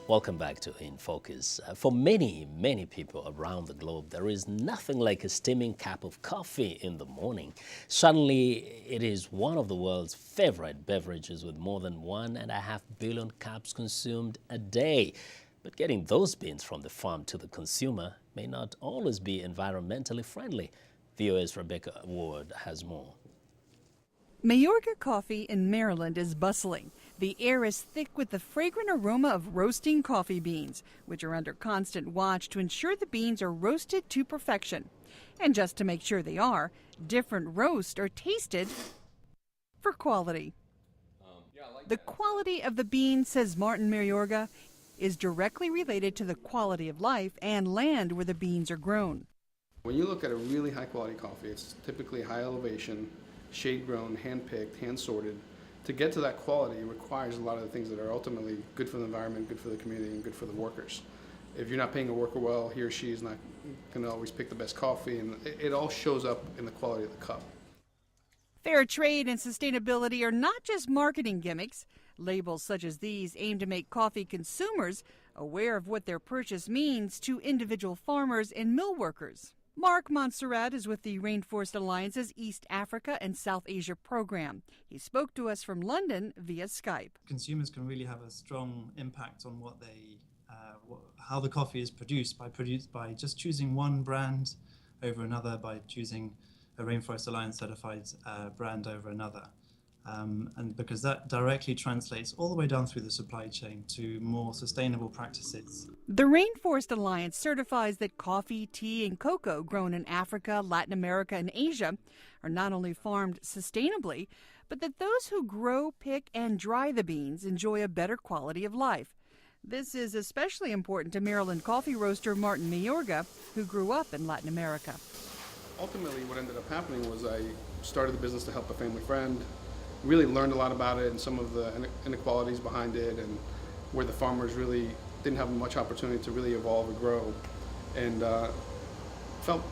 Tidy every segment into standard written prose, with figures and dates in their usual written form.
Welcome back to In Focus. For many people around the globe, there is nothing like a steaming cup of coffee in the morning. Suddenly, it is one of the world's favorite beverages with more than 1.5 billion cups consumed a day. But getting those beans from the farm to the consumer may not always be environmentally friendly. VOA's Rebecca Ward has more. Mayorga Coffee in Maryland is bustling. The air is thick with the fragrant aroma of roasting coffee beans, which are under constant watch to ensure the beans are roasted to perfection. And just to make sure they are, different roasts are tasted for quality. The quality of the beans, says Martin Mayorga, is directly related to the quality of life and land where the beans are grown. When you look at a really high quality coffee, it's typically high elevation, shade grown, hand picked, hand sorted. To get to that quality requires a lot of the things that are ultimately good for the environment, good for the community, and good for the workers. If you're not paying a worker well, he or she is not going to always pick the best coffee, and it all shows up in the quality of the cup. Fair trade and sustainability are not just marketing gimmicks. Labels such as these aim to make coffee consumers aware of what their purchase means to individual farmers and mill workers. Mark Montserrat is with the Rainforest Alliance's East Africa and South Asia program. He spoke to us from London via Skype. Consumers can really have a strong impact on what they, how the coffee is produced by just choosing one brand over another, by choosing a Rainforest Alliance certified brand over another. And because that directly translates all the way down through the supply chain to more sustainable practices. The Rainforest Alliance certifies that coffee, tea, and cocoa grown in Africa, Latin America, and Asia are not only farmed sustainably, but that those who grow, pick, and dry the beans enjoy a better quality of life. This is especially important to Maryland coffee roaster Martin Mayorga, who grew up in Latin America. Ultimately, what ended up happening was I started the business to help a family friend. Really learned a lot about it and some of the inequalities behind it, and where the farmers really didn't have much opportunity to really evolve or grow, and felt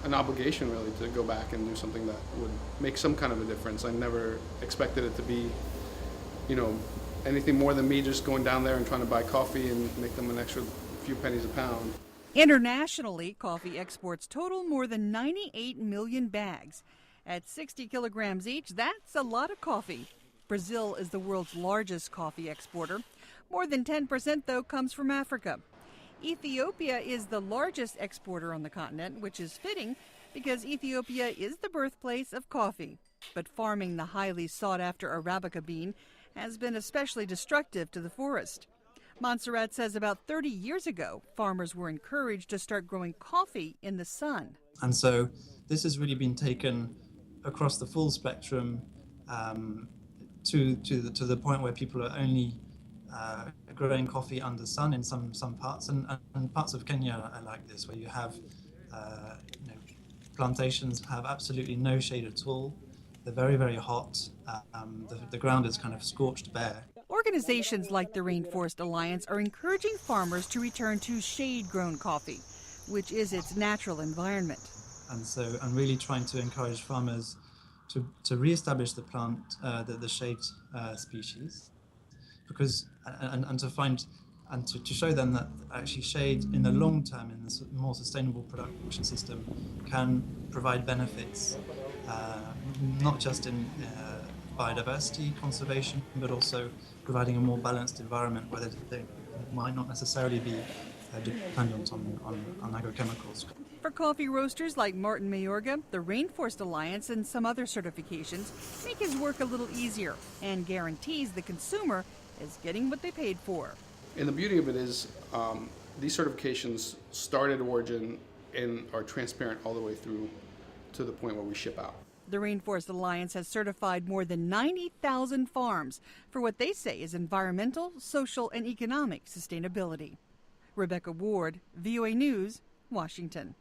an obligation really to go back and do something that would make some kind of a difference. I never expected it to be, anything more than me just going down there and trying to buy coffee and make them an extra few pennies a pound. Internationally, coffee exports total more than 98 million bags. At 60 kilograms each, that's a lot of coffee. Brazil is the world's largest coffee exporter. More than 10%, though, comes from Africa. Ethiopia is the largest exporter on the continent, which is fitting because Ethiopia is the birthplace of coffee. But farming the highly sought-after Arabica bean has been especially destructive to the forest. Montserrat says about 30 years ago, farmers were encouraged to start growing coffee in the sun. And so this has really been taken across the full spectrum to the point where people are only growing coffee under sun in some parts, and parts of Kenya are like this, where you have plantations have absolutely no shade at all. They're very, very hot. The ground is kind of scorched bare. Organizations like the Rainforest Alliance are encouraging farmers to return to shade-grown coffee, which is its natural environment. And so I'm really trying to encourage farmers to reestablish the plant, the shade species, because and to find and to show them that actually shade in the long term, in this more sustainable production system, can provide benefits, not just in biodiversity conservation, but also providing a more balanced environment where they might not necessarily be dependent on agrochemicals. For coffee roasters like Martin Mayorga, the Rainforest Alliance and some other certifications make his work a little easier and guarantees the consumer is getting what they paid for. And the beauty of it is these certifications start at origin and are transparent all the way through to the point where we ship out. The Rainforest Alliance has certified more than 90,000 farms for what they say is environmental, social, and economic sustainability. Rebecca Ward, VOA News, Washington.